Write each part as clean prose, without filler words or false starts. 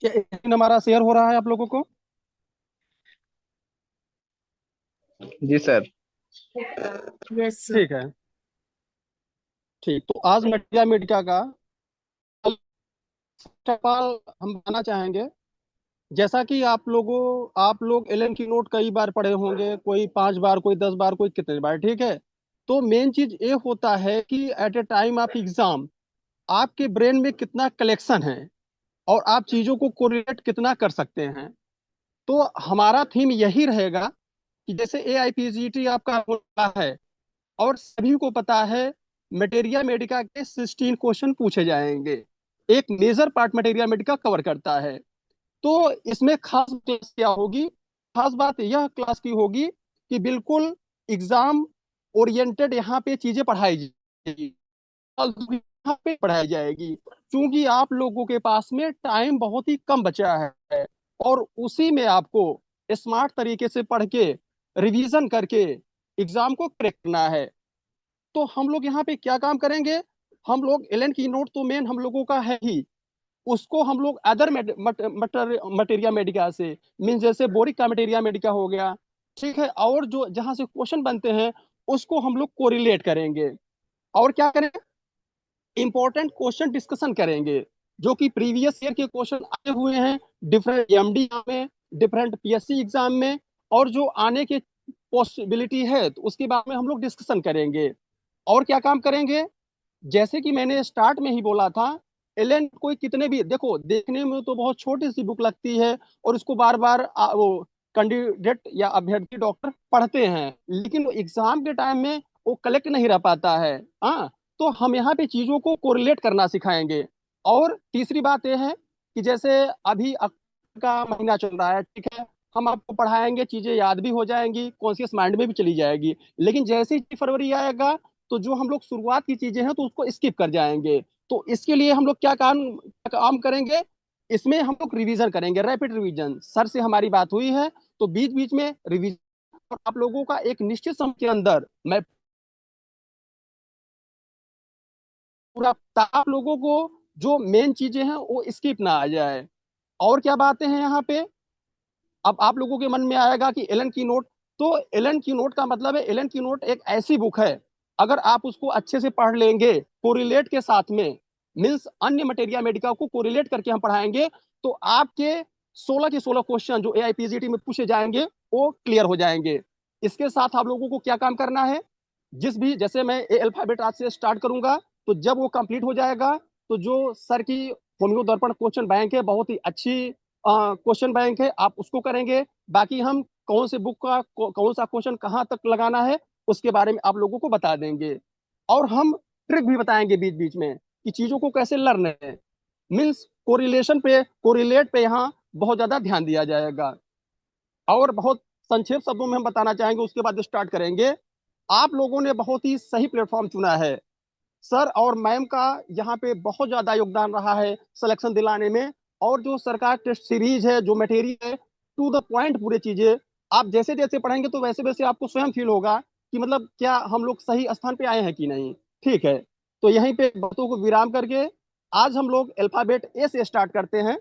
क्या स्क्रीन हमारा शेयर हो रहा है आप लोगों को? जी सर। Yes sir. ठीक है। ठीक, तो आज मटिया मेडिका का सवाल हम बताना चाहेंगे। जैसा कि आप लोग एलन की नोट कई बार पढ़े होंगे, कोई 5 बार, कोई 10 बार, कोई कितने बार, ठीक है। तो मेन चीज ये होता है कि at a time of exam आपके ब्रेन में कितना कलेक्शन है और आप चीजों को कोरिलेट कितना कर सकते हैं। तो हमारा थीम यही रहेगा कि जैसे AIPGT आपका होता है और सभी को पता है मटेरिया मेडिका के 16 क्वेश्चन पूछे जाएंगे। एक major part materia medica cover करता है। तो इसमें खास क्लास क्या होगी? खास बात यह क्लास की होगी कि बिल्कुल एग्जाम ओरिएंटेड यहाँ पे चीजें पढ़ाई जाएगी, यहाँ पे पढ़ाई जाएगी। क्योंकि आप लोगों के पास में टाइम बहुत ही कम बचा है और उसी में आपको स्मार्ट तरीके से पढ़ के रिवीजन करके एग्जाम को क्रैक करना है। तो हम लोग यहाँ पे क्या काम करेंगे? हम लोग एलन की नोट तो मेन हम लोगों का है ही, उसको हम लोग अदर मटेरिया मेडिका से, मीन जैसे बोरिक का मटेरिया मेडिका हो गया, ठीक है, और जो जहां से क्वेश्चन बनते हैं उसको हम लोग कोरिलेट करेंगे। और क्या करेंगे? इंपॉर्टेंट क्वेश्चन डिस्कशन करेंगे जो कि प्रीवियस ईयर के क्वेश्चन आए हुए हैं डिफरेंट एमडी में, डिफरेंट PSC एग्जाम में, और जो आने के पॉसिबिलिटी है तो उसके बारे में हम लोग डिस्कशन करेंगे। और क्या काम करेंगे? जैसे कि मैंने स्टार्ट में ही बोला था, एलन कोई कितने भी देखो, देखने में तो बहुत छोटी सी बुक लगती है और उसको बार बार वो कैंडिडेट या अभ्यर्थी डॉक्टर पढ़ते हैं, लेकिन वो एग्जाम के टाइम में वो कलेक्ट नहीं रह पाता है। हाँ, तो हम यहाँ पे चीजों को कोरिलेट करना सिखाएंगे। और तीसरी बात यह है कि जैसे अभी अक्टूबर का महीना चल रहा है, ठीक है, हम आपको पढ़ाएंगे, चीजें याद भी हो जाएंगी, कॉन्शियस माइंड में भी चली जाएगी। लेकिन जैसे ही फरवरी आएगा तो जो हम लोग शुरुआत की चीजें हैं तो उसको स्किप कर जाएंगे। तो इसके लिए हम लोग क्या काम करेंगे? इसमें हम लोग रिवीजन करेंगे, रैपिड रिवीजन। सर से हमारी बात हुई है तो बीच बीच में रिवीजन, और आप लोगों का एक निश्चित समय के अंदर मैं पूरा, आप लोगों को जो मेन चीजें हैं वो स्किप ना आ जाए। और क्या बातें हैं यहाँ पे? अब आप लोगों के मन में आएगा कि एलन की नोट, तो एलन की नोट का मतलब है, एलन की नोट एक ऐसी बुक है, अगर आप उसको अच्छे से पढ़ लेंगे कोरिलेट के साथ में, मीन्स अन्य मटेरिया मेडिका को कोरिलेट करके हम पढ़ाएंगे, तो आपके 16 के 16 क्वेश्चन जो AIPGT में पूछे जाएंगे वो क्लियर हो जाएंगे। इसके साथ आप लोगों को क्या काम करना है? जिस भी, जैसे मैं ए अल्फाबेट आज से स्टार्ट करूंगा, तो जब वो कंप्लीट हो जाएगा तो जो सर की होमियो दर्पण क्वेश्चन बैंक है, बहुत ही अच्छी क्वेश्चन बैंक है, आप उसको करेंगे। बाकी हम कौन से बुक का कौन सा क्वेश्चन कहाँ तक लगाना है उसके बारे में आप लोगों को बता देंगे। और हम ट्रिक भी बताएंगे बीच बीच में कि चीजों को कैसे लर्न है, मीन्स कोरिलेट पे यहाँ बहुत ज्यादा ध्यान दिया जाएगा। और बहुत संक्षिप्त शब्दों में हम बताना चाहेंगे, उसके बाद स्टार्ट करेंगे। आप लोगों ने बहुत ही सही प्लेटफॉर्म चुना है। सर और मैम का यहाँ पे बहुत ज्यादा योगदान रहा है सिलेक्शन दिलाने में। और जो सरकार टेस्ट सीरीज है, जो मटेरियल है, टू द पॉइंट पूरी चीजें आप जैसे जैसे पढ़ेंगे तो वैसे वैसे आपको स्वयं फील होगा कि मतलब क्या हम लोग सही स्थान पे आए हैं कि नहीं। ठीक है, तो यहीं पे बातों को विराम करके आज हम लोग अल्फाबेट A से स्टार्ट करते हैं।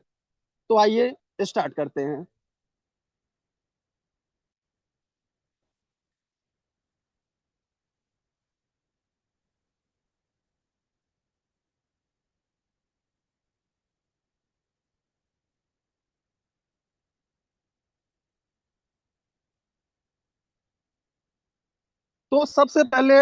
तो आइए स्टार्ट करते हैं। तो सबसे पहले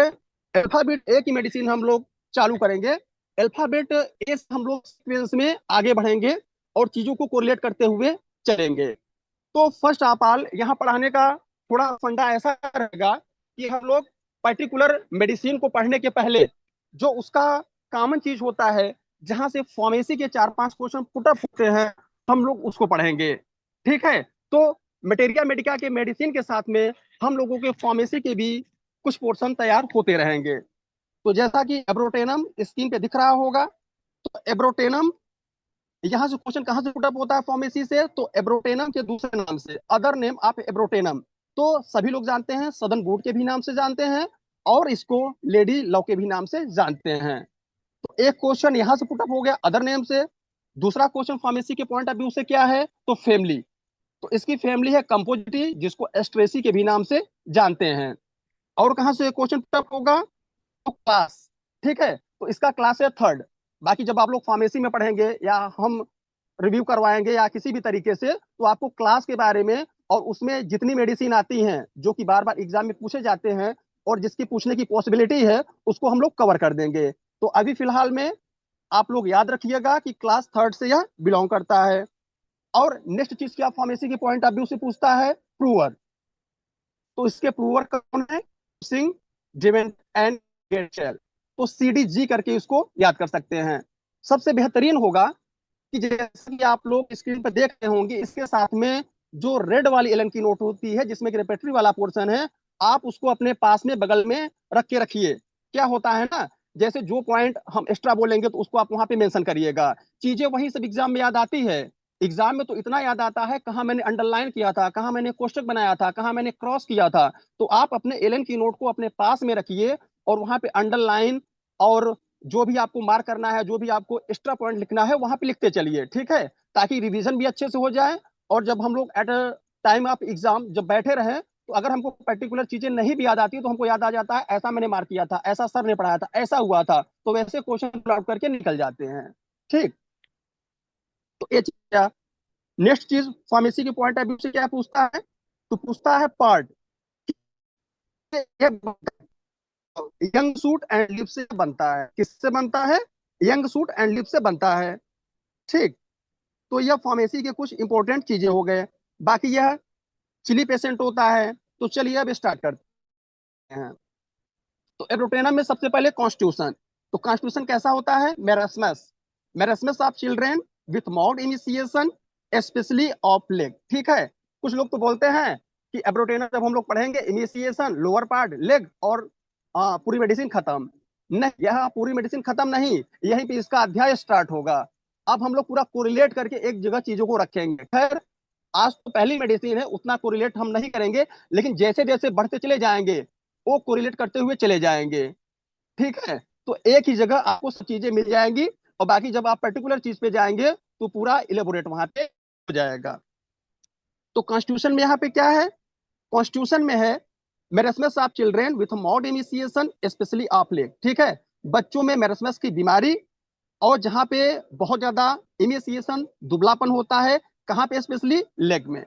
अल्फाबेट A की मेडिसिन हम लोग चालू करेंगे। अल्फाबेट A से हम लोग सीक्वेंस में आगे बढ़ेंगे और चीजों को कोरिलेट करते हुए चलेंगे। तो फर्स्ट ऑफ ऑल यहाँ पढ़ाने का थोड़ा फंडा ऐसा रहेगा कि हम लोग पर्टिकुलर मेडिसिन को पढ़ने के पहले जो उसका कॉमन चीज होता है, जहां से फार्मेसी के 4-5 क्वेश्चन पुटअप होते हैं, हम लोग उसको पढ़ेंगे। ठीक है, तो मटेरिया मेडिका के मेडिसिन के साथ में हम लोगों के फार्मेसी के भी कुछ पोर्शन तैयार होते रहेंगे। तो जैसा कि एब्रोटेनम स्क्रीन पे दिख रहा होगा, तो एब्रोटेनम, यहाँ से क्वेश्चन कहाँ से पुटअप होता है फार्मेसी से, तो एब्रोटेनम के दूसरे नाम से, अदर नेम ऑफ एब्रोटेनम, तो सभी लोग जानते हैं, सदन वुड के भी नाम से जानते हैं और इसको लेडी लव के भी नाम से जानते हैं। तो एक क्वेश्चन यहाँ से पुटअप हो गया अदर नेम से। दूसरा क्वेश्चन फार्मेसी के पॉइंट ऑफ व्यू से क्या है, तो फैमिली। तो इसकी फैमिली है कंपोजिटी, जिसको एस्ट्रेसी के भी नाम से जानते हैं। और कहाँ से क्वेश्चन टफ होगा, तो क्लास। ठीक है, तो इसका क्लास है थर्ड। बाकी जब आप लोग फार्मेसी में पढ़ेंगे या हम रिव्यू करवाएंगे या किसी भी तरीके से, तो आपको क्लास के बारे में और उसमें जितनी मेडिसिन आती हैं जो कि बार बार एग्जाम में पूछे जाते हैं और जिसकी पूछने की पॉसिबिलिटी है, उसको हम लोग कवर कर देंगे। तो अभी फिलहाल में आप लोग याद रखिएगा कि क्लास थर्ड से यह बिलोंग करता है। और नेक्स्ट चीज क्या फार्मेसी के पॉइंट ऑफ व्यू से पूछता है, प्रूवर। तो इसके प्रूवर कौन है, सिंह, डिवेंट एंड गेटशेल। तो CDG करके इसको याद कर सकते हैं। सबसे बेहतरीन होगा कि जैसे कि आप लोग स्क्रीन पर देख रहे होंगे, इसके साथ में जो रेड वाली एलन की नोट होती है जिसमें कि रेपेटरी वाला पोर्शन है, आप उसको अपने पास में बगल में रख के रखिए। क्या होता है ना, जैसे जो पॉइंट हम एक्स्ट्रा बोलेंगे तो उसको आप वहां पे मेंशन करिएगा। चीजें वही सब एग्जाम में याद आती है। एग्जाम में तो इतना याद आता है, कहाँ मैंने अंडरलाइन किया था, कहाँ मैंने कोष्टक बनाया था, कहाँ मैंने क्रॉस किया था। तो आप अपने एलन की नोट को अपने पास में रखिए और वहां पे अंडरलाइन और जो भी आपको मार्क करना है, जो भी आपको एक्स्ट्रा पॉइंट लिखना है, वहां पे लिखते चलिए। ठीक है, ताकि रिवीजन भी अच्छे से हो जाए। और जब हम लोग at a time of exam जब बैठे रहे, तो अगर हमको पर्टिकुलर चीजें नहीं भी याद आती तो हमको याद आ जाता है, ऐसा मैंने मार्क किया था, ऐसा सर ने पढ़ाया था, ऐसा हुआ था, तो वैसे क्वेश्चन आउट करके निकल जाते हैं। ठीक, तो ये चीज क्या। नेक्स्ट चीज फार्मेसी के पॉइंट ऑफ व्यू से क्या पूछता है, तो पूछता है part. Young suit and lip से बनता है, किससे बनता है, यंग सूट एंड लिप से बनता है। ठीक, तो यह फार्मेसी के कुछ इंपॉर्टेंट चीजें हो गए। बाकी यह चिली पेशेंट होता है। तो चलिए अब स्टार्ट करते हैं। तो एब्रोटेनम में सबसे पहले कॉन्स्टिट्यूशन। तो कॉन्स्टिट्यूशन कैसा होता है, marasmus. Marasmus of children with mouth initiation, specially of leg. ठीक है, कुछ लोग तो बोलते हैं कि एब्रोटेनम जब हम लोग पढ़ेंगे, इनिशिएशन लोअर पार्ट लेग और पूरी मेडिसिन खत्म। नहीं, यह पूरी मेडिसिन खत्म नहीं, यहीं पे इसका अध्याय स्टार्ट होगा। अब हम लोग पूरा कोरिलेट करके एक जगह चीजों को रखेंगे। खैर, आज तो पहली मेडिसिन है, उतना कोरिलेट हम नहीं करेंगे, लेकिन जैसे जैसे बढ़ते चले जाएंगे वो कोरिलेट करते हुए चले जाएंगे। ठीक है, तो एक ही जगह आपको सब चीजें मिल जाएंगी और बाकी जब आप पर्टिकुलर चीज पे जाएंगे तो पूरा इलेबोरेट वहां पे हो जाएगा। तो कॉन्स्टिट्यूशन में यहाँ पे क्या है, कॉन्स्टिट्यूशन में है marasmus of children with mouth initiation specially of leg. ठीक है, बच्चों में मेरस्मस की बीमारी और जहाँ पे बहुत ज्यादा इनिशिएशन दुबलापन होता है, कहाँ पे, स्पेशली लेग में।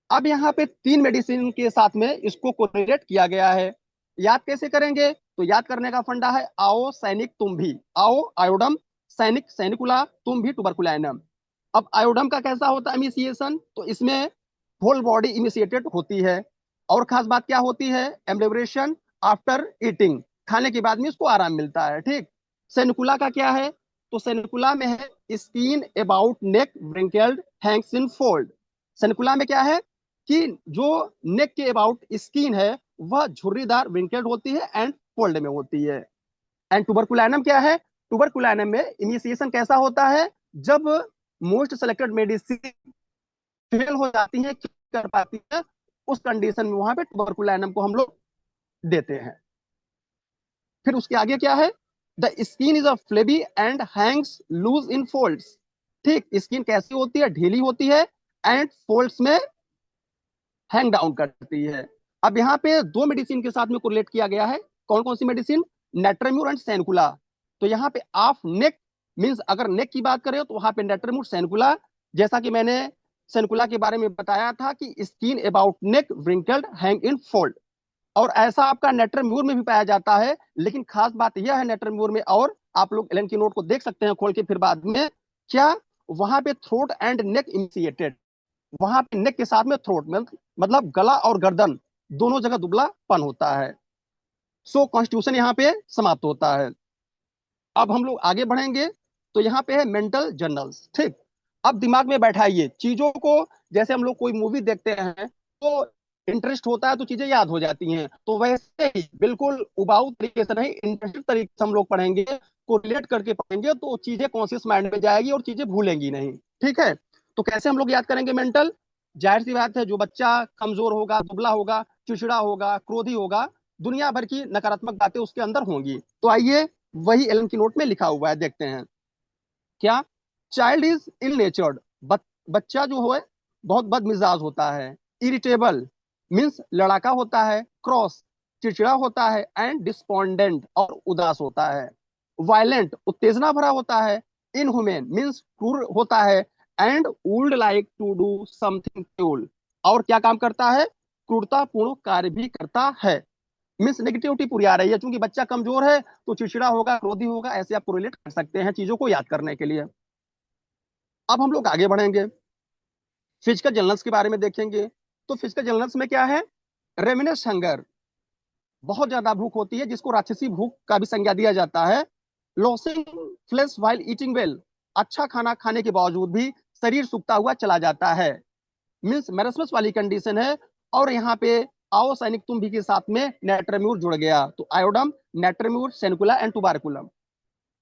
अब यहाँ पे तीन मेडिसिन के साथ में इसको कोरिलेट किया गया है। याद कैसे करेंगे, तो याद करने का फंडा है, आओ सैनिक तुम भी, आओ आयोडम, सैनिक सैनिकुला, तुम भी टुबरकुलैनम। अब आयोडम का कैसा होता है इनिशिएशन, तो इसमें होल बॉडी इनिशिएटेड होती है। और खास बात क्या होती है, एम्ब्लेवरेशन आफ्टर ईटिंग, खाने के बाद में इसको आराम मिलता है। ठीक, सेनिकुला का क्या है, तो सेनिकुला में है skin about neck wrinkled hangs in fold. Sanicula में क्या है कि जो नेक के अबाउट स्किन है वह झुर्रीदार विंकेड होती है एंड फोल्ड में होती है। एंड टुबरकुलैनम क्या है, टुबरकुलैनम में इनिशिएशन कैसा होता है, जब मोस्ट सेलेक्टेड मेडिसिन फेल हो जाती है, कर पाती है, उस कंडीशन में वहां पे टुबरकुलैनम को हम लोग देते हैं। फिर उसके आगे क्या है, the skin is a flabby and hangs loose in folds. ठीक, स्किन कैसी होती है, ढीली होती है एंड फोल्ड्स में हैंग डाउन करती है। अब यहाँ पे दो मेडिसिन के साथ में कोरिलेट किया गया है। कौन कौन सी मेडिसिन, नेट्रेम्यूर एंड सैनकुला। तो यहाँ पे ऑफ नेक मींस अगर नेक की बात करें तो वहां पे नेट्रेम्यूर सैनकुला। जैसा कि मैंने सैनकुला के बारे में बताया था कि skin about neck wrinkled hang in fold, और ऐसा आपका नेट्रेम्यूर में भी पाया जाता है। लेकिन खास बात यह है नेट्रेम्यूर में, और आप लोग एलन की नोट को देख सकते हैं खोल के फिर बाद में, क्या वहां पे थ्रोट एंड नेक इनिशिएटेड, वहां पे नेक के साथ में थ्रोट में मतलब गला और गर्दन दोनों जगह दुबलापन होता है। सो कॉन्स्टिट्यूशन यहाँ पे समाप्त होता है। अब हम लोग आगे बढ़ेंगे, तो यहाँ पे है मेंटल जर्नल्स। ठीक, अब दिमाग में बैठाइए चीजों को। जैसे हम लोग कोई मूवी देखते हैं तो इंटरेस्ट होता है तो चीजें याद हो जाती हैं, तो वैसे ही बिल्कुल उबाऊ तरीके से नहीं, इंटरेस्टेड तरीके से हम लोग पढ़ेंगे, कोरिलेट करके पढ़ेंगे, तो चीजें कॉन्शियस माइंड में जाएगी और चीजें भूलेंगी नहीं। ठीक है, तो कैसे हम लोग याद करेंगे मेंटल, जाहिर सी बात है, जो बच्चा कमजोर होगा, दुबला होगा, चिड़चिड़ा होगा, क्रोधी होगा, दुनिया भर की नकारात्मक बातें उसके अंदर होंगी। तो आइए, वही एलन की नोट में लिखा हुआ है, देखते हैं क्या। चाइल्ड इज इल नेचर्ड, बच्चा जो है बहुत बदमिजाज होता है। इरिटेबल मीन्स लड़ाका होता है। क्रॉस चिड़चिड़ा होता है। एंड डिस्पोंडेंट और उदास होता है। वायलेंट उत्तेजना भरा होता है। इनह्यूमेन मीन्स क्रूर होता है। And would like to do something क्रूर, और क्या काम करता है, क्रूरतापूर्ण कार्य भी करता है। मीन्स नेगेटिविटी पूरी आ रही है, क्योंकि बच्चा कमजोर है तो चिड़चिड़ा होगा, क्रोधी होगा, ऐसे आप कोरिलेट कर सकते हैं चीजों को याद करने के लिए। अब हम लोग आगे बढ़ेंगे, फिजिकल जर्नल्स के बारे में देखेंगे। तो फिजिकल जर्नल्स में क्या है, रेमिनस हंगर, बहुत ज्यादा भूख होती है, जिसको राक्षसी भूख का भी संज्ञा दिया जाता है। Losing flesh while eating well, अच्छा खाना खाने के बावजूद भी शरीर सूखता हुआ चला जाता है। मीन्स मेरस्मस वाली कंडीशन है। और यहाँ पे आओ सैनिक तुम भी के साथ में नेट्रेम्यूर जुड़ गया, तो आयोडम, नेट्रेम्यूर, सेनुकुला एंड टुबारकुलम,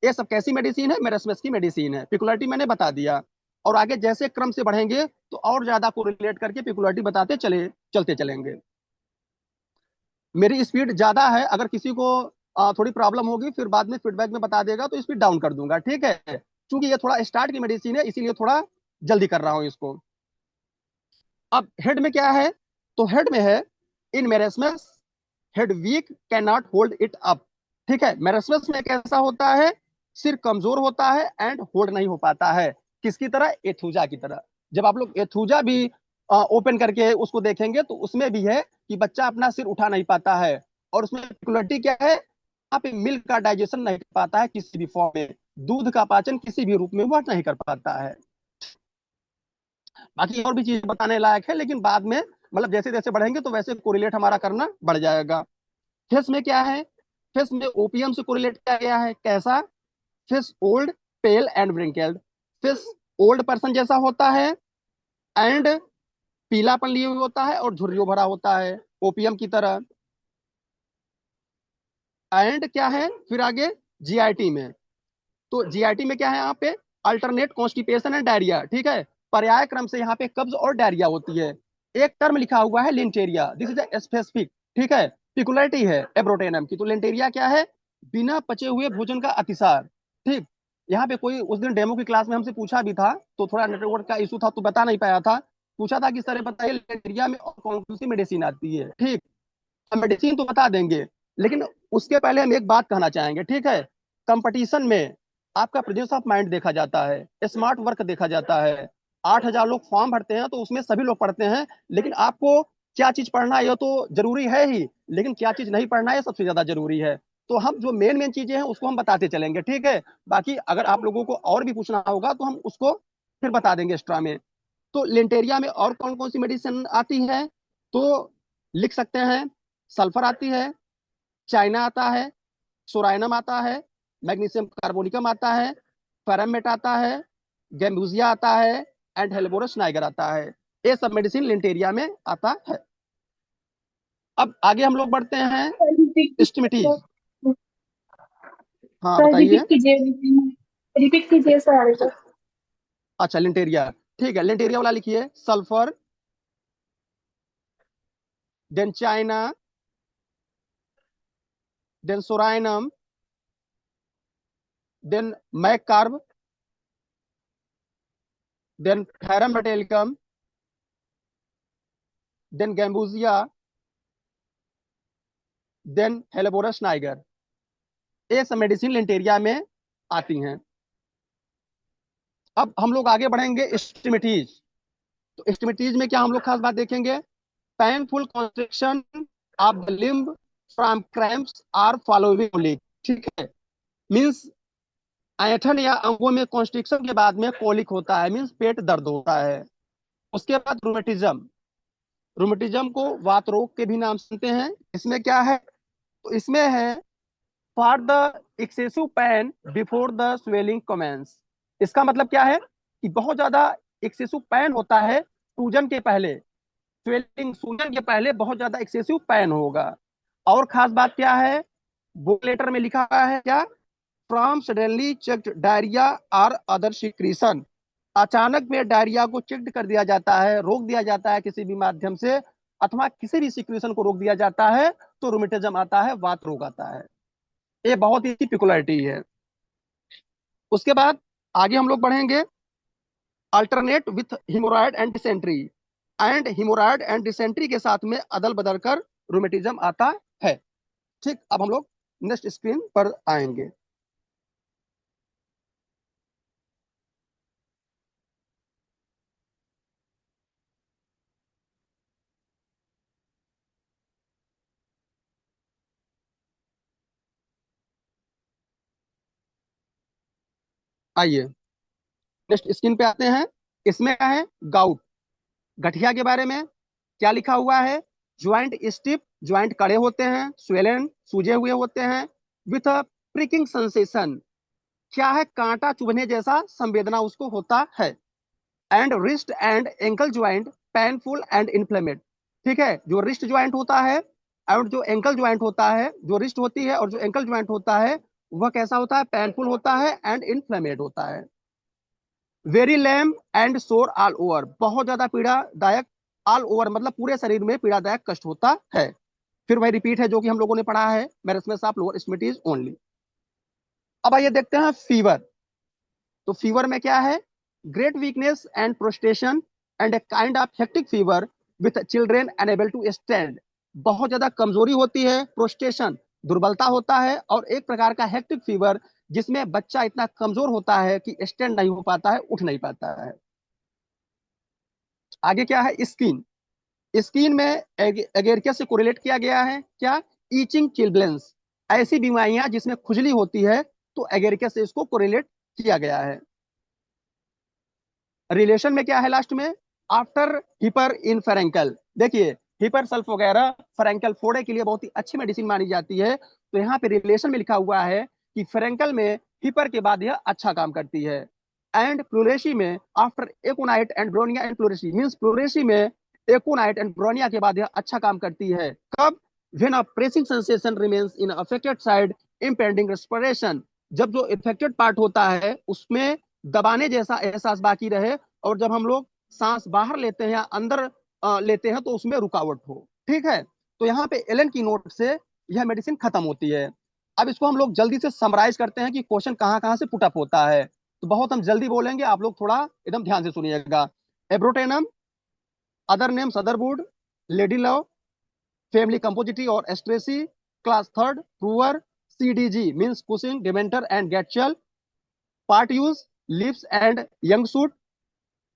ये सब कैसी मेडिसिन है, मेरस्मस की मेडिसिन है। पिकुलरिटी मैंने बता दिया। और आगे जैसे क्रम से बढ़ेंगे तो और ज्यादा को रिलेट करके पिकुलरिटी बताते चलते चलेंगे। मेरी स्पीड ज्यादा है, अगर किसी को थोड़ी प्रॉब्लम होगी फिर बाद में फीडबैक में बता देगा तो स्पीड डाउन कर दूंगा, ठीक है। क्योंकि ये थोड़ा स्टार्ट की मेडिसिन है, इसीलिए थोड़ा जल्दी कर रहा हूँ इसको। अब हेड में क्या है, तो हेड में है in marasmus head weak can not hold it up, ठीक है। मेरेस्मस में कैसा होता है, सिर कमजोर होता है एंड होल्ड नहीं हो पाता है। किसकी तरह, एथुजा की तरह। जब आप लोग एथुजा भी ओपन करके उसको देखेंगे तो उसमें भी है कि बच्चा अपना सिर उठा नहीं पाता है। और उसमें पेक्युलरिटी क्या है, यहाँ पे मिल्क का डाइजेशन नहीं कर पाता है किसी भी फॉर्म में, दूध का पाचन किसी भी रूप में वह नहीं कर पाता है। बाकी और भी चीज बताने लायक है, लेकिन बाद में मतलब जैसे जैसे बढ़ेंगे तो वैसे कोरिलेट हमारा करना बढ़ जाएगा। फेस में क्या है, फेस में ओपीएम से कोरिलेट किया गया है। कैसा, face old, pale and wrinkled, face old person जैसा होता है एंड पीलापन लिए हुए होता है और झुर्रियों भरा होता है ओपीएम की तरह। एंड क्या है फिर आगे, जीआईटी में, तो जीआईटी में क्या है यहाँ पे, अल्टरनेट कॉन्स्टिपेशन एंड डायरिया, ठीक है। पर्याय क्रम से यहाँ पे कब्ज और डायरिया होती है। एक टर्म लिखा हुआ है लिंटेरिया, दिस इज स्पेसिफिक, ठीक है। पिकुलरिटी है एब्रोटेनम की, तो लिंटेरिया क्या है, बिना पचे हुए भोजन का अतिसार, ठीक। यहाँ पे कोई उस दिन डेमो की क्लास में हमसे पूछा भी था, तो थोड़ा नेटवर्क का इशू था तो बता नहीं पाया था। पूछा था कि सर बताइए लिंटेरिया में और कौन कौन सी मेडिसिन आती है, ठीक। हम मेडिसिन तो बता देंगे, लेकिन उसके पहले हम एक बात कहना चाहेंगे, ठीक है। कंपटीशन में आपका प्रेजेंस ऑफ माइंड देखा जाता है, स्मार्ट वर्क देखा जाता है। 8,000 लोग फॉर्म भरते हैं तो उसमें सभी लोग पढ़ते हैं, लेकिन आपको क्या चीज पढ़ना है यह तो जरूरी है ही, लेकिन क्या चीज नहीं पढ़ना है सबसे ज्यादा जरूरी है। तो हम जो मेन मेन चीजें हैं उसको हम बताते चलेंगे, ठीक है। बाकी अगर आप लोगों को और भी पूछना होगा तो हम उसको फिर बता देंगे एक्स्ट्रा में। तो लिंटेरिया में और कौन कौन सी मेडिसिन आती है, तो लिख सकते हैं, सल्फर आती है, चाइना आता है, सोराइनम आता है, मैग्नीशियम कार्बोनिकम आता है, फेरमेट आता है, गैम्बूजिया आता है एंड हेलबोरस नाइगर आता है। ये सब मेडिसिन लिंटेरिया में आता है। अब आगे हम लोग बढ़ते हैं, स्टिमिटीज। हाँ सर बताइए। रिपीट कीजिए, रिपीट कीजिए सर। अच्छा, अच्छा लिंटेरिया, ठीक है। लिंटेरिया वाला लिखिए, sulphur, then China, then Psorinum, then Mag, then Ferrum metallicum, then Gambogia, then Helleborus niger. ये सब मेडिसिन लिंटेरिया में आती हैं। अब हम लोग आगे बढ़ेंगे, स्टिमिटीज। तो स्टिमिटीज में क्या हम लोग खास बात देखेंगे, painful constriction of the limb from cramps are following, ठीक है। मींस ऐंठन या अंगों में कॉन्स्ट्रिक्शन के बाद में कोलिक होता है, मींस पेट दर्द होता है। उसके बाद रूमेटिज्म, रूमेटिज्म को वात रोग के भी नाम सुनते हैं। इसमें क्या है, तो इसमें है for the excessive pain before the swelling commences. इसका मतलब क्या है कि बहुत ज्यादा एक्सेसिव पेन होता है सूजन के पहले, स्वेलिंग सूजन के पहले बहुत ज्यादा एक्सेसिव पेन होगा। और खास बात क्या है, बुक लेटर में लिखा हुआ है क्या, फ्रॉम सडनली चेक्ड डायरिया और अदर सिक्रीशन, अचानक में डायरिया को चेक कर दिया जाता है, रोक दिया जाता है किसी भी माध्यम से, अथवा किसी भी सिक्रीशन को रोक दिया जाता है, तो रूमेटिज्म आता है, वात रोग आता है। ये बहुत ही पिकुलरिटी है। उसके बाद आगे हम लोग बढ़ेंगे, alternate with haemorrhoid and dysentery, and haemorrhoid and dysentery के साथ में अदल बदल कर रूमेटिज्म आता है। ठीक, अब हम लोग नेक्स्ट स्क्रीन पर आएंगे। आइए नेक्स्ट स्क्रीन पे आते हैं। इसमें क्या है, गाउट, गठिया के बारे में क्या लिखा हुआ है। ज्वाइंट स्टिफ, ज्वाइंट कड़े होते हैं, स्वेलन, सूजे हुए होते हैं, विथ अ प्रिकिंग सेंसेशन, क्या है, कांटा चुभने जैसा संवेदना उसको होता है। And wrist and ankle joint painful and inflamed, ठीक है, जो रिस्ट ज्वाइंट होता है और जो एंकल ज्वाइंट होता है, जो रिस्ट होती है और जो एंकल ज्वाइंट होता है, वह कैसा होता है, पेनफुल होता है एंड इन्फ्लेमेड होता है। वेरी लेम एंड सोर ऑल ओवर, बहुत ज्यादा पीड़ादायक, ऑल ओवर मतलब पूरे शरीर में पीड़ादायक कष्ट होता है। फिर वही रिपीट है जो कि हम लोगों ने पढ़ा है, marasmus of lower extremities only. अब आइए देखते हैं फीवर। तो फीवर में क्या है, great weakness and prostration and a kind of hectic fever with children unable to stand, बहुत ज्यादा कमजोरी होती है, प्रोस्टेशन दुर्बलता होता है, और एक प्रकार का हेक्टिक फीवर जिसमें बच्चा इतना कमजोर होता है कि स्टैंड नहीं हो पाता है, उठ नहीं पाता है। आगे क्या है, स्किन, स्किन में एगेरिया से कोरिलेट किया गया है क्या, ईचिंग चिल्ब्लेंस, ऐसी बीमारियां जिसमें खुजली होती है, तो एगेरिया से इसको कोरिलेट किया गया है। रिलेशन में क्या है लास्ट में, आफ्टर हिपर इन फेरेंकल, देखिए हिपर सल्फ वगैरह फेरेंकल फोड़े के लिए बहुत ही अच्छी मेडिसिन मानी जाती है, तो यहाँ पे रिलेशन में लिखा हुआ है कि फेरेंकल में हिपर के बाद यह अच्छा काम करती है। एंड प्लूरेसी में after Aconite and Bryonia and pleurisy, means pleurisy में एकोनाइट एंड ब्रोनिया के बाद यह अच्छा काम करती है। कब, when a pressing sensation remains in affected side impending respiration, जब जो इफेक्टेड पार्ट होता है उसमें दबाने जैसा एहसास बाकी रहे, और जब हम लोग सांस बाहर लेते हैं या अंदर लेते हैं तो उसमें रुकावट हो। ठीक है, तो यहाँ पे एलन की नोट से यह मेडिसिन खत्म होती है। अब इसको हम लोग जल्दी से समराइज करते हैं कि क्वेश्चन कहाँ कहाँ से पुटअप होता है, तो बहुत हम जल्दी बोलेंगे, आप लोग थोड़ा एकदम ध्यान से सुनिएगा। Abrotanum, other names otherwood, lady love, family Compositae और Asteraceae, class third prover, CDG means Cushing, dementor and गैटचल, part use lips and young shoot,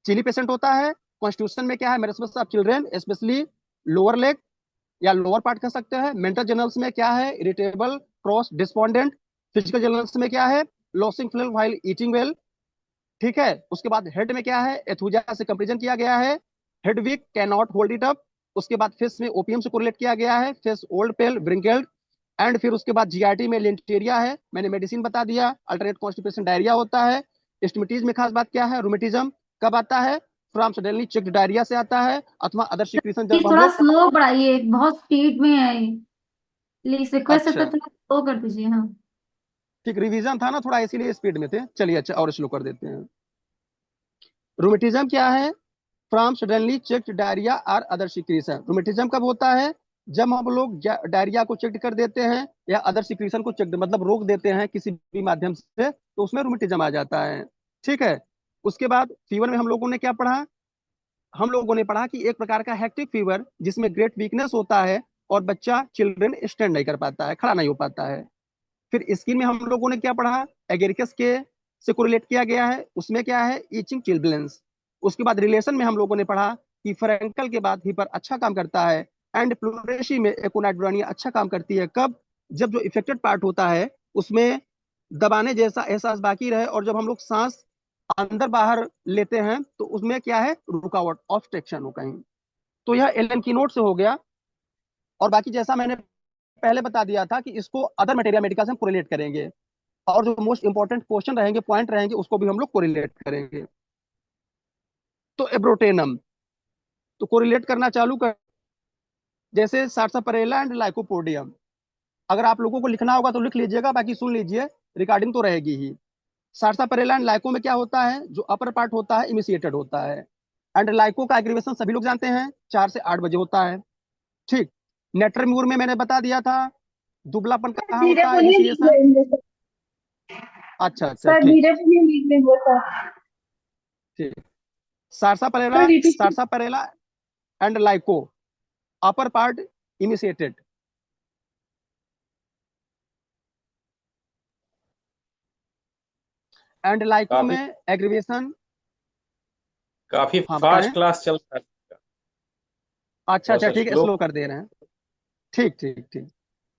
chilly patient होता है। कॉन्स्टिट्यूशन में क्या है, marasmus of children specially lower leg या lower part कह सकते हैं। मेंटल जनरल्स में क्या है, irritable cross despondent. Physical generals में क्या है, losing flesh while eating well. ठीक है, उसके बाद हेड में क्या है, एथुजा से कंपेरिजन किया गया है, head weak can not hold it up. उसके बाद फेस में ओपीएम से कोरिलेट किया गया है, फेस ओल्ड पेल ब्रिंकेल्ड। एंड फिर उसके बाद जीआईटी में लेंटेरिया है, मैंने मेडिसिन बता दिया, अल्टरनेट कॉन्स्टिपेशन डायरिया होता है। स्टमेटीज में खास बात क्या है, रूमेटिज्म कब आता है, फ्रॉम सडनली चेक्ड डायरिया से आता है, अथवा अदर सिक्रीशन प्लीज जब हम थोड़ा लोग। स्लो पढ़ाइए, बहुत स्पीड में है। प्लीज रिक्वेस्ट है, अच्छा, थोड़ा स्लो कर दीजिए। हाँ। ठीक, रिवीजन था ना थोड़ा इसीलिए स्पीड में थे, चलिए अच्छा और स्लो कर देते हैं। रूमेटिज्म क्या है, फ्रॉम सडनली चेक्ड डायरिया और अदर सिक्रीशन। रूमेटिज्म कब होता है, जब हम लोग डायरिया को चेक कर देते हैं या अदर सिक्रीशन को चेक मतलब रोक देते हैं किसी भी माध्यम से, तो उसमें रूमेटिज्म आ जाता है। ठीक है, उसके बाद फीवर में हम लोगों ने क्या पढ़ा, हम लोगों ने पढ़ा कि एक प्रकार का हेक्टिक फीवर जिसमें ग्रेट वीकनेस होता है और बच्चा चिल्ड्रन स्टैंड नहीं कर पाता है, खड़ा नहीं हो पाता है। फिर स्किन में हम लोगों ने क्या पढ़ा, एगेरिकस के से कोरिलेट किया गया है, उसमें क्या है, ईचिंग चिल्ब्लेंस। उसके बाद रिलेशन में हम लोगों ने पढ़ा कि फ्रैंकल के बाद हिपर अच्छा काम करता है, एंड प्लूरेशी में एकोनाइट ब्रोनिया अच्छा काम करती है। कब, जब जो इफेक्टेड पार्ट होता है उसमें दबाने जैसा एहसास बाकी रहे, और जब हम लोग सांस अंदर बाहर लेते हैं तो उसमें क्या है, रुकावट ऑब्स्ट्रक्शन हो कहीं। तो यह एलन की नोट से हो गया। और बाकी जैसा मैंने पहले बता दिया था कि इसको अदर मटेरियल मेडिकल से हम कोरिलेट करेंगे, और जो मोस्ट इंपॉर्टेंट क्वेश्चन रहेंगे, पॉइंट रहेंगे, उसको भी हम लोग कोरिलेट करेंगे। तो एब्रोटेनम, तो कोरिलेट करना चालू कर, जैसे सार्सापारेला एंड लाइकोपोडियम। अगर आप लोगों को लिखना होगा तो लिख लीजिएगा, बाकी सुन लीजिए, रिकॉर्डिंग तो रहेगी ही। सार्सापारेला एंड लाइको में क्या होता है, जो अपर पार्ट होता है इमिसिएटेड होता है, एंड लाइको का एग्रीवेशन सभी लोग जानते हैं 4 से 8 बजे होता है। ठीक, नेट्रम्यूर में मैंने बता दिया था, दुबलापन कहाँ धीरे होता है, बोलिए, लिख इनिशिएशन। लेंगे सर। अच्छा अच्छा सर ठीक, धीरे बोलिए, लिख लेंगे सर। ठीक, Sarsaparilla, sir DTC. Sarsaparilla and Lyco, upper part emaciated. And Lyco काफी में एग्रीवेशन। काफी हाँ फास्ट बताएं। क्लास चल रहा है। अच्छा थोड़ा अच्छा सा ठीक है, स्लो। स्लो कर दे रहे हैं। ठीक ठीक ठीक।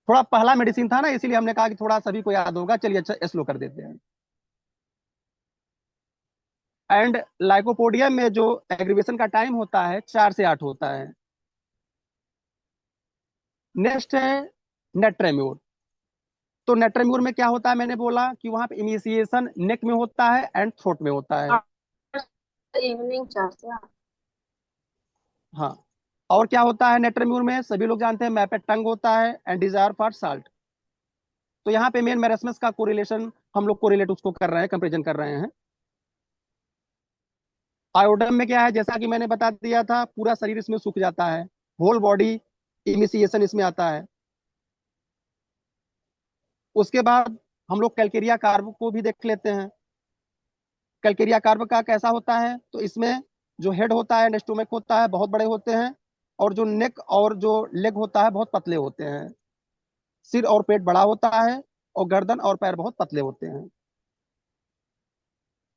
थोड़ा पहला मेडिसिन था ना, इसीलिए हमने कहा कि थोड़ा सभी को याद होगा, चलिए अच्छा स्लो कर देते हैं। एंड लाइकोपोडियम में जो एग्रीवेशन का टाइम होता है 4 से 8 होता है। नेक्स्ट है नेट्रेम्योर। तो नेट्रेम्योर में क्या होता है, मैंने बोला कि वहां पे इनिशिएशन नेक में होता है एंड थ्रोट में होता है। इवनिंग 4 से 8। हाँ। और क्या होता है नेट्रेम्योर में, सभी लोग जानते हैं, मैपेट टंग होता है एंड डिजायर फॉर साल्ट। तो यहाँ पे मेन मेरेस्मस का कोरिलेशन हम लोग कोरिलेट उसको कर रहे हैं, कंपेरिजन कर रहे हैं। आयोडम में क्या है, जैसा कि मैंने बता दिया था, पूरा शरीर इसमें सूख जाता है, होल बॉडी इनिशिएशन इसमें आता है। उसके बाद हम लोग कैलकेरिया कार्ब को भी देख लेते हैं। कैलकेरिया कार्ब का कैसा होता है, तो इसमें जो हेड होता है, स्टोमक होता है, बहुत बड़े होते हैं। और जो नेक और जो लेग होता है बहुत पतले होते हैं। सिर और पेट बड़ा होता है, और गर्दन और पैर बहुत पतले होते हैं।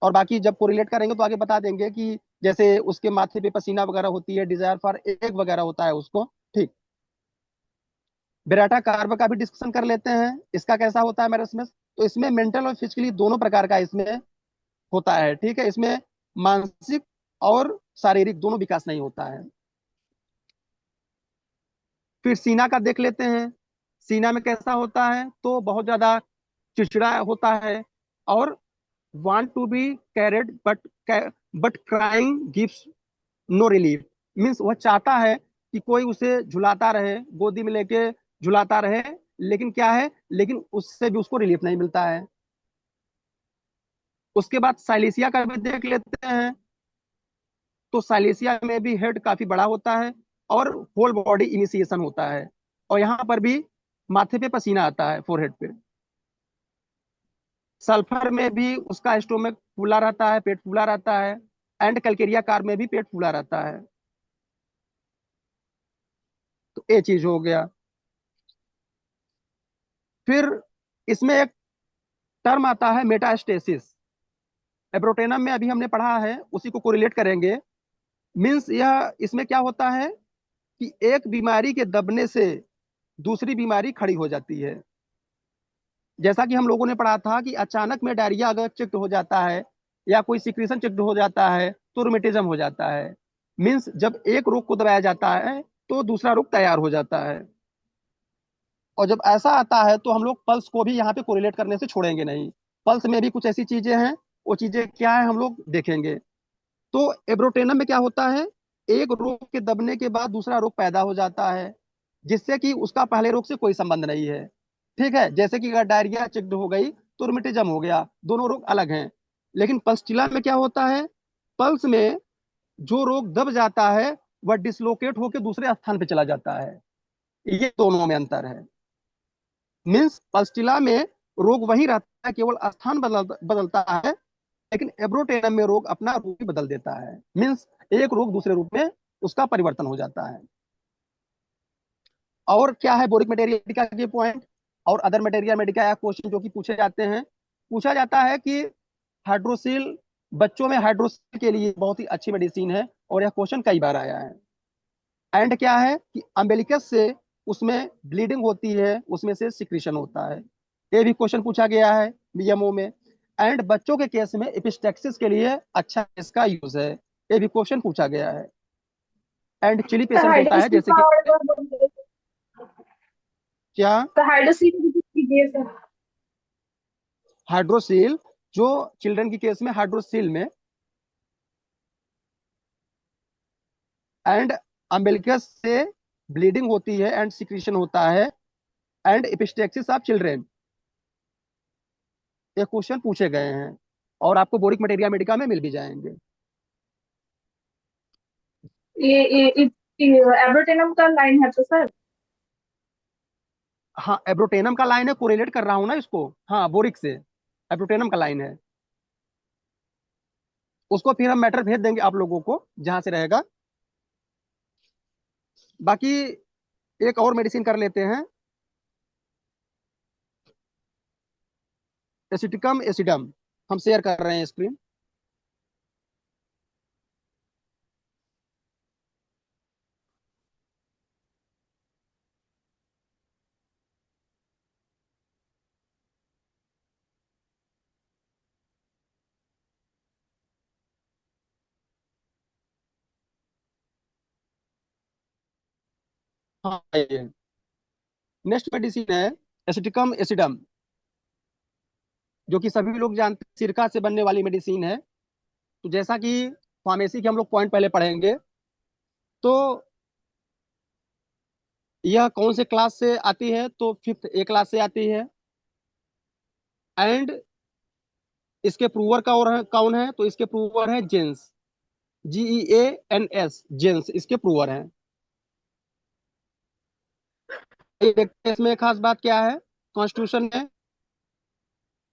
और बाकी जब कोरिलेट करेंगे तो आगे बता देंगे कि जैसे उसके माथे पे पसीना वगैरह होती है, डिजायर फॉर एग वगैरह होता है उसको। ठीक। बेराटा कार्ब का भी डिस्कशन कर लेते हैं, इसका कैसा होता है मेरेस्मस। तो इसमें मेंटल और फिजिकली दोनों प्रकार का इसमें होता है। ठीक है, इसमें मानसिक और शारीरिक दोनों विकास नहीं होता है। फिर सीना का देख लेते हैं। सीना में कैसा होता है, तो बहुत ज्यादा चिड़चिड़ा होता है, और want to be carried but crying gives no relief. Means वह चाहता है कि कोई उसे झुलाता रहे, गोदी में लेके झुलाता रहे, लेकिन क्या है, लेकिन उससे भी उसको रिलीफ नहीं मिलता है। उसके बाद साइलेसिया का भी देख लेते हैं। तो साइलेसिया में भी हेड काफी बड़ा होता है, और होल बॉडी इनिशिएशन होता है। और यहाँ पर भी माथे पे पसीना आता है, फोरहेड पे। सल्फर में भी उसका स्टोमक फूला रहता है, पेट फूला रहता है। एंड कैलकेरिया कार में भी पेट फूला रहता है। तो ये चीज हो गया। फिर इसमें एक टर्म आता है मेटास्टेसिस। एब्रोटेनम में अभी हमने पढ़ा है, उसी को कोरिलेट करेंगे। मीन्स यह इसमें क्या होता है कि एक बीमारी के दबने से दूसरी बीमारी खड़ी हो जाती है। जैसा कि हम लोगों ने पढ़ा था कि अचानक में डायरिया अगर चेक हो जाता है, या कोई सिक्रीशन चेक हो जाता है, तो रूमेटिज्म हो जाता है। मीन्स जब एक रोग को दबाया जाता है तो दूसरा रोग तैयार हो जाता है। और जब ऐसा आता है तो हम लोग पल्स को भी यहाँ पे कोरिलेट करने से छोड़ेंगे नहीं। पल्स में भी कुछ ऐसी चीजें हैं, वो चीजें क्या है हम लोग देखेंगे। तो एब्रोटेनम में क्या होता है, एक रोग के दबने के बाद दूसरा रोग पैदा हो जाता है, जिससे कि उसका पहले रोग से कोई संबंध नहीं है। ठीक है, जैसे कि अगर डायरिया चेक्ड हो गई तो रूमेटिज्म हो गया, दोनों रोग अलग हैं। लेकिन पल्सटिला में क्या होता है, पल्स में जो रोग दब जाता है वह डिसलोकेट होकर दूसरे स्थान पे चला जाता है। ये दोनों में अंतर है। मीन्स पल्सटिला में रोग वही रहता है, केवल स्थान बदलता है। लेकिन एब्रोटेनम में रोग अपना रूप ही बदल देता है। मीन्स एक रोग दूसरे रूप में उसका परिवर्तन हो जाता है। और क्या है बोरिक मटेरिया मेडिका के पॉइंट, और अदर मटेरिया मेडिका या क्वेश्चन जो कि पूछे जाते हैं। पूछा जाता है कि हाइड्रोसिल, बच्चों में हाइड्रोसिल के लिए बहुत ही अच्छी मेडिसिन है, और यह क्वेश्चन कई बार आया है। एंड क्या है कि अम्बिलिकस से उसमें ब्लीडिंग होती है, उसमें से सिक्रीशन होता है। ये भी क्वेश्चन पूछा गया है बीएमओ में। एंड बच्चों के केस में एपिस्टैक्सिस के लिए अच्छा इसका यूज है, ये भी क्वेश्चन पूछा गया है। एंड चिली पेशेंट होता है, हाइड्रोसील जैसे का कि और एक बार बोलिए। क्या, तो हाइड्रोसील की कीजिए सर। हाइड्रोसील जो चिल्ड्रन की केस में हाइड्रोसील में, एंड अम्बिलिकस से ब्लीडिंग होती है एंड सिक्रीशन होता है। एंड एपिस्टैक्सिस ऑफ चिल्ड्रन, ये क्वेश्चन पूछे गए हैं, और आपको बोरिक मटेरिया मेडिका में मिल भी जाएंगे। ये एब्रोटेनम का लाइन है तो सर। हाँ, एब्रोटेनम का लाइन है, कोरिलेट कर रहा हूँ ना इसको। हाँ, बोरिक से एब्रोटेनम का लाइन है। उसको फिर हम मैटर भेज देंगे आप लोगों को जहां से रहेगा। बाकी एक और मेडिसिन कर लेते हैं, एसिटिकम एसिडम। हम शेयर कर रहे हैं स्क्रीन। हाँ, नेक्स्ट मेडिसिन है एसिटिकम एसिडम, जो कि सभी लोग जानते हैं सिरका से बनने वाली मेडिसिन है। तो जैसा कि फार्मेसी के हम लोग पॉइंट पहले पढ़ेंगे, तो यह कौन से क्लास से आती है, तो फिफ्थ ए क्लास से आती है। एंड इसके प्रूवर का और कौन है, तो इसके प्रूवर है जेंस, GEANS, जेंस इसके प्रूवर हैं। ये देखते हैं इसमें खास बात क्या है कॉन्स्टिट्यूशन में।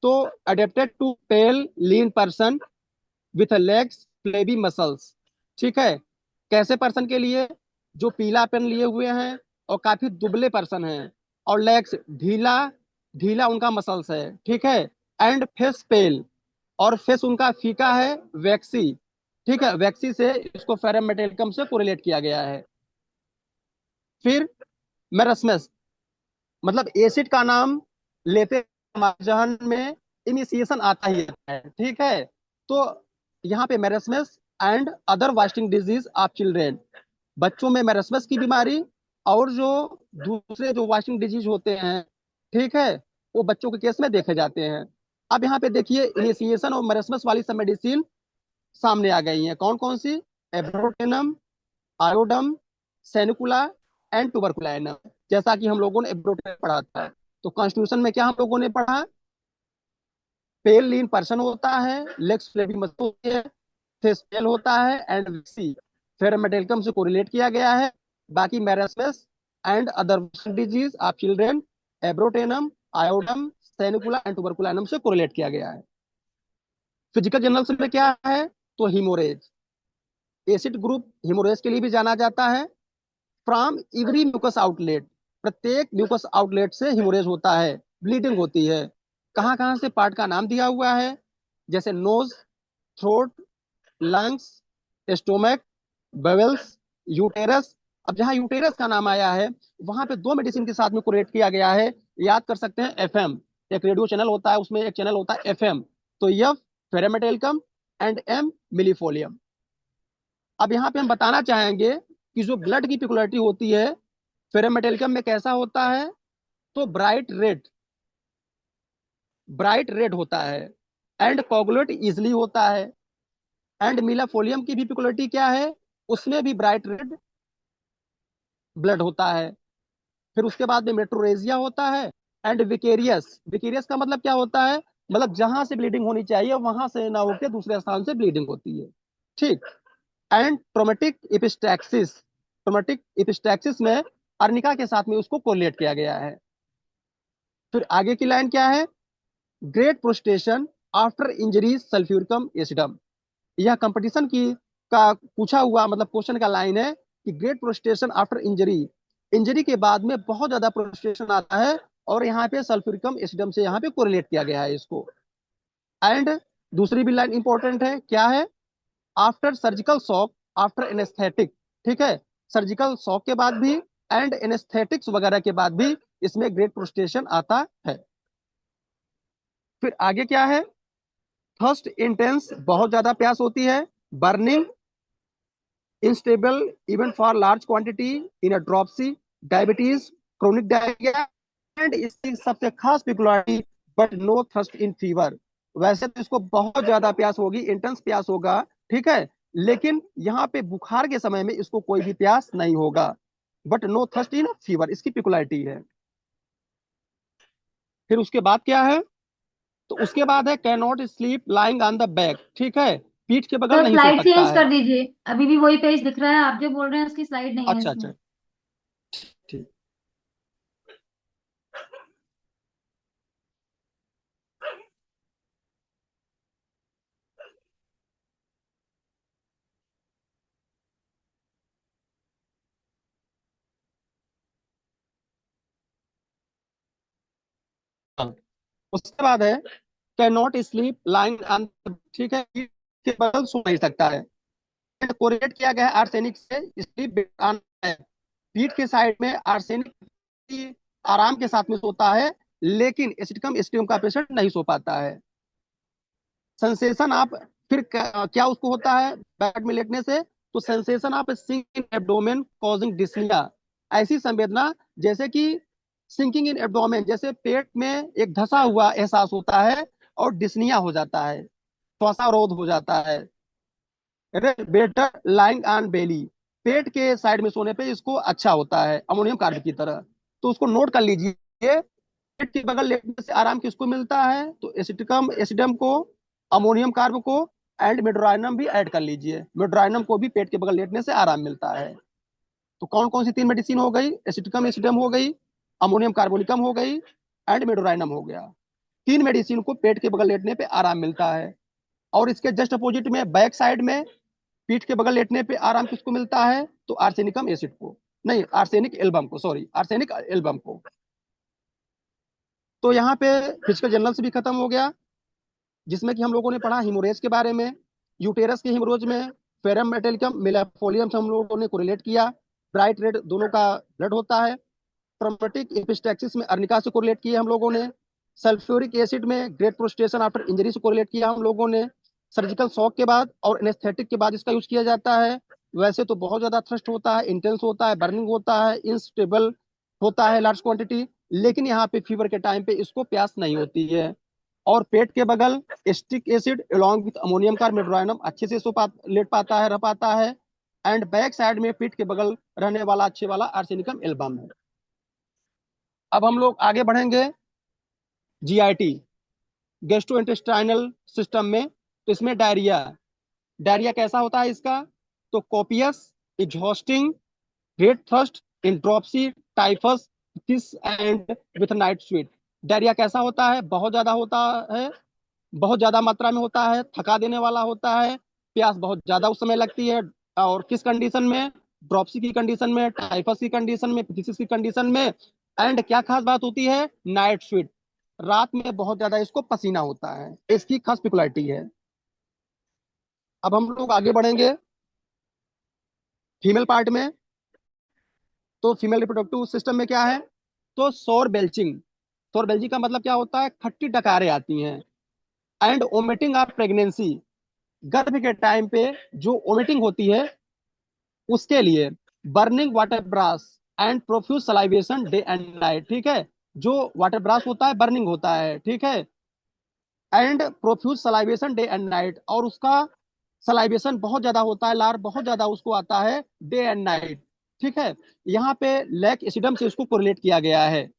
तो adapted to pale lean person with legs flabby muscles, ठीक है। कैसे पर्सन के लिए, जो पीलापन लिए हुए हैं और काफी दुबले पर्सन हैं, और लेग्स ढीला ढीला उनका मसल्स है, ठीक है। एंड फेस पेल, और फेस उनका फीका है, वैक्सी, ठीक है। वैक्सी से इसको फेरम मेटेलिकम से कोरिलेट किया गया है। फिर मेरस्मस, मतलब एसिड का नाम लेते हमारे जहन में इनिशिएशन आता ही आता है, ठीक है। तो यहाँ पे marasmus and other wasting disease of children, बच्चों में मेरस्मस की बीमारी और जो दूसरे जो वास्टिंग डिजीज होते हैं, ठीक है, वो बच्चों के केस में देखे जाते हैं। अब यहाँ पे देखिए इनिशिएशन और मेरस्मस वाली सब मेडिसिन सामने आ गई हैं। कौन कौन सी, एब्रोटेनम, आयोडम, सेनिकुला एंड टुबरकुलाइनम। जैसा कि हम लोगों ने एब्रोटेनम पढ़ा था, तो कॉन्स्टिट्यूशन में क्या हम लोगों ने पढ़ा, पेल लीन पर्सन होता है, लेग्स फ्लेबी मसल होती है, फेस पेल होता है, एंड सी फेरमेटेल्कम से कोरिलेट किया गया है। बाकी marasmus and other disease of children, Abrotanum, Iodum, Sanicula and Tuberculinum से कोरिलेट किया गया है। फिजिकल जर्नल्स में क्या है, तो हीमोरेज, एसिड ग्रुप हीमोरेज के लिए भी जाना जाता है। फ्रॉम एवरी म्यूकस आउटलेट, प्रत्येक म्यूकस आउटलेट से हिमोरेज होता है, ब्लीडिंग होती है। कहाँ कहाँ से पार्ट का नाम दिया हुआ है, जैसे nose, throat, lungs, stomach, bowels, uterus. अब जहाँ यूटेरस का नाम आया है, वहां पे दो मेडिसिन के साथ में कोरिलेट किया गया है। याद कर सकते हैं FM, एक रेडियो चैनल होता है, उसमें एक चैनल होता है FM। तो F फेरेमेटेल्कम एंड M मिलीफोलियम। अब यहाँ पे हम बताना चाहेंगे कि जो ब्लड की पिकुलरिटी होती है फेरेमेटेल्कम में कैसा होता है, तो ब्राइट रेड होता है, एंड कोगुलेट इजिली होता है। एंड मिलाफोलियम की भी पिकुलरिटी क्या है, उसमें भी ब्राइट रेड ब्लड होता है। फिर उसके बाद में मेट्रोरेजिया होता है, एंड विकेरियस। विकेरियस का मतलब क्या होता है, मतलब जहां से ब्लीडिंग होनी चाहिए वहां से ना होकर दूसरे स्थान से ब्लीडिंग होती है, ठीक। एंड ट्रोमेटिक इपिस्टैक्सिस, ट्रोमेटिक इपिस्टैक्सिस में अर्निका के साथ में उसको कोरिलेट किया गया है। फिर आगे की लाइन क्या है, great prostration after injury sulphuricum एसिडम। यह कंपटीशन की का पूछा हुआ मतलब क्वेश्चन का लाइन है कि great prostration after injury, injury के बाद में बहुत ज्यादा प्रोस्टेशन आता है, और यहाँ पे सल्फ्यूरिकम एसिडम से यहाँ पे कोरिलेट किया गया है इसको। एंड दूसरी भी लाइन इंपॉर्टेंट है, क्या है, after surgical shock after anaesthetic, ठीक है। सर्जिकल शॉक के बाद भी एंड एनेस्थेटिक्स वगैरह के बाद भी इसमें ग्रेट प्रोस्टेशन आता है। फिर आगे क्या है, थर्स्ट इंटेंस, बहुत ज्यादा प्यास होती है। Burning, insatiable even for large quantity in a dropsy, diabetes, chronic diarrhoea. And इसकी सबसे खास peculiarity, but no thirst in fever. वैसे तो इसको बहुत ज्यादा प्यास होगी, इंटेंस प्यास होगा, ठीक है, लेकिन यहाँ पे बुखार के समय में इसको कोई भी प्यास नहीं होगा। But no thirst in fever इसकी पिकुलरिटी है। फिर उसके बाद क्या है, तो उसके बाद है can not sleep lying on the back, ठीक है, पीठ के बगल सर नहीं सो स्लाइड सकता चेंज है। कर दीजिए, अभी भी वही पेज दिख रहा है, आप जो बोल रहे हैं उसकी स्लाइड नहीं है अच्छा इसमें। अच्छा, ठीक। हाँ, उसके बाद है can not sleep lying on, ठीक है, पीठ के बगल सो नहीं सकता है। कोरिलेट किया गया है आर्सेनिक से, स्लीप ऑन है, पीठ के साइड में आर्सेनिक आराम के साथ में सोता है, लेकिन एसिटिकम एसिटियम का पेशेंट नहीं सो पाता है। सेंसेशन आप फिर क्या उसको होता है बेड में लेटने से, तो sensation of sinking in abdomen causing dyspnoea, ऐसी संवेदना जैसे कि सिंकिंग इन एब्डोमेन, जैसे पेट में एक धसा हुआ एहसास होता है और डिस्निया हो जाता है, श्वासारोध हो जाता है। बेटर लाइंग ऑन बेली, पेट के साइड में सोने पे इसको अच्छा होता है अमोनियम कार्ब की तरह। तो उसको नोट कर लीजिए, पेट के बगल लेटने से आराम किसको मिलता है, तो एसिटिकम एसिडम को, अमोनियम कार्ब को, एंड मेड्रोइनम भी ऐड कर लीजिए, मेड्रोइनम को भी पेट के बगल लेटने से आराम मिलता है। तो कौन कौन सी तीन मेडिसिन हो गई, एसिटिकम एसिडम हो गई, अमोनियम कार्बोनिकम हो गई, एंड मेड्रोइनम हो गया। तीन मेडिसिन को पेट के बगल लेटने पे आराम मिलता है। और इसके जस्ट अपोजिट में बैक साइड में पीठ के बगल लेटने पे आराम किसको मिलता है, तो आर्सेनिकम एसिड को, नहीं आर्सेनिक एल्बम को, सॉरी आर्सेनिक एल्बम को। तो यहाँ पे फिजिकल जनरल से भी खत्म हो गया, जिसमें कि हम लोगों ने पढ़ा हिमोरेज के बारे में, यूटेरस के हिमोरेज में फेरम मेटेलिकम मिलाफोलियम से हम लोगों ने कोरिलेट किया, ब्राइट रेड दोनों का ब्लड होता है। ट्रॉम्बोटिक एपिस्टैक्सिस में अर्निका से कोरिलेट किया हम लोगों ने, सल्फ्यूरिक एसिड में ग्रेट प्रोस्टेशन आफ्टर इंजरी से कोरिलेट किया हम लोगों ने, सर्जिकल शॉक के बाद और एनेस्थेटिक के बाद इसका यूज किया जाता है। वैसे तो बहुत ज्यादा थ्रस्ट होता है, इंटेंस होता है, बर्निंग होता है, इंस्टेबल होता है लार्ज क्वांटिटी, लेकिन यहाँ पे फीवर के टाइम पे इसको प्यास नहीं होती है। और पेट के बगल acetic acid along with ammonium कार्बोनेट्राइनम अच्छे से लेट पाता है, रह पाता है। एंड बैक साइड में पीठ के बगल रहने वाला अच्छे वाला आर्सेनिकम एल्बम है। अब हम लोग आगे बढ़ेंगे जीआईटी, गैस्ट्रोइंटेस्टाइनल सिस्टम में। तो इसमें डायरिया, डायरिया कैसा होता है इसका, तो copious, exhausting, great thirst, in dropsy, typhus, किस and with night sweat. Diarrhoea कैसा होता है, बहुत ज्यादा होता है, बहुत ज्यादा मात्रा में होता है, थका देने वाला होता है, प्यास बहुत ज्यादा उस समय लगती है। और किस कंडीशन में, ड्रॉप्सी की कंडीशन में, टाइफस की कंडीशन में, फिथिसिस की कंडीशन में। एंड क्या खास बात होती है, नाइट स्वीट, रात में बहुत ज्यादा इसको पसीना होता है, इसकी खास पिकुलरिटी है। अब हम लोग आगे बढ़ेंगे फीमेल पार्ट में। तो फीमेल रिप्रोडक्टिव सिस्टम में क्या है, तो सौर बेल्चिंग, सौर बेल्चिंग का मतलब क्या होता है, खट्टी डकारें आती हैं। एंड ओमिटिंग ऑफ प्रेगनेंसी, गर्भ के टाइम पे जो ओमिटिंग होती है उसके लिए, burning water brash and profuse salivation day and night, ठीक है, जो वाटर ब्रास होता है बर्निंग होता है, ठीक है, and profuse salivation day and night, और उसका सलाइवेशन बहुत ज्यादा होता है, लार बहुत ज्यादा उसको आता है डे एंड नाइट, ठीक है। यहाँ पे लैक एसिडम से उसको कोरिलेट किया गया है।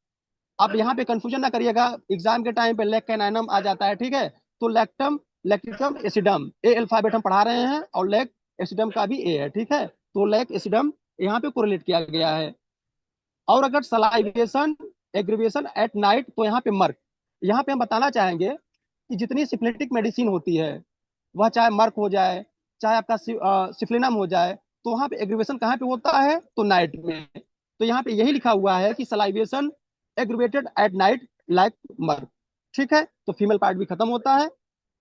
अब यहाँ पे कंफ्यूजन ना करिएगा, एग्जाम के टाइम पे लैक कैनाइनम आ जाता है, ठीक है, तो लैक्टम लैक्टिकम एसिडम ए अल्फाबेट हम पढ़ा रहे हैं, और लैक एसिडम का भी ए है, ठीक है, तो लैक एसिडम यहाँ पे कोरिलेट किया गया है। और अगर सलाइवेशन एग्रीवेशन एट नाइट, तो यहाँ पे मर्क, यहाँ पे हम बताना चाहेंगे कि जितनी सिफिलिटिक मेडिसिन होती है, वह चाहे मर्क हो जाए, चाहे आपका सिफलिनम हो जाए, तो वहाँ पे एग्रीवेशन कहाँ पे होता है, तो नाइट में। तो यहाँ पे यही लिखा हुआ है कि salivation aggravated at night like merc, ठीक है। तो फीमेल पार्ट भी खत्म होता है।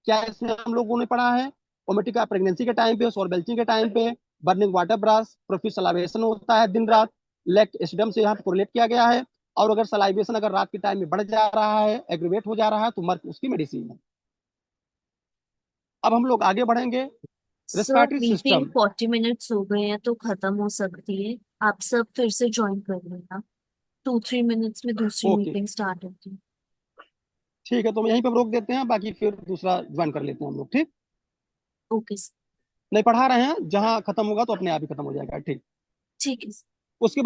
क्या इसमें हम लोगों ने पढ़ा है, ओमेटिका प्रेगनेंसी के टाइम पे, सौर बेल्चिंग के टाइम पे, burning water brash, profuse salivation होता है दिन रात, लैक एसिडम से यहाँ पे कोरिलेट किया गया है। और अगर सलाइवेशन अगर रात के टाइम में बढ़ जा रहा है, एग्रीवेट हो जा रहा है, तो मर्क उसकी मेडिसिन है। अब हम लोग आगे बढ़ेंगे sir respiratory meeting system. 40 minutes हो गए हैं तो खत्म हो सकती है। आप सब फिर से ज्वाइन कर लेना। 2-3 मिनट्स में दूसरी ओके, मीटिंग स्टार्ट होती है। ठीक है, तो हम यहीं पर रोक देते हैं, बाकी फिर दूसरा ज्वाइन कर लेते हैं हम लोग, ठीक। Okay sir. नहीं पढ़ा रहे हैं, जहाँ खत्म होगा तो अपने आप ही खत्म हो जाएगा, ठीक। ठीक है। उसके बाद